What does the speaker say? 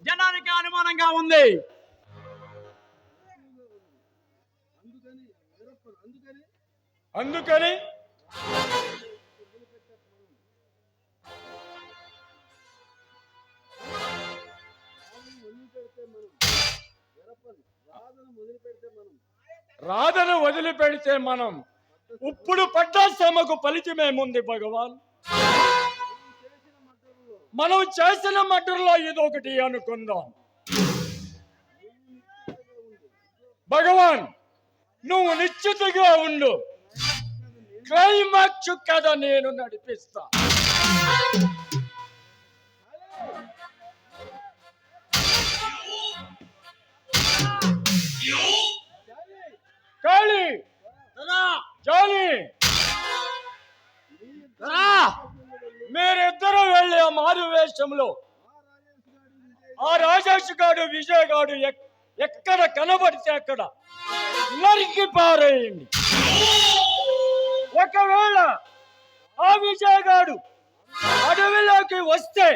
జనానికి అనుమానంగా ఉంది. అందుకని రాధను వదిలిపెడితే మనం ఇప్పుడు పడ్డ శ్రమకు ఫలితమేముంది భగవాన్? మనం చేసిన మటర్లో ఇదొకటి అనుకుందాం. భగవాన్, నువ్వు నిశ్చితగా ఉండు. క్లైమాక్స్ కథ నేను నడిపిస్తా. కాళీ, జాలి, మీరిద్దరూ వెళ్ళి ఆ మారు వేషంలో ఆ రాజేష్ గాడు విజయ్ గాడు ఎక్కడ కనబడితే అక్కడ నరికి పారేయండి. ఒకవేళ ఆ విజయ్ గాడు అడవిలోకి వస్తే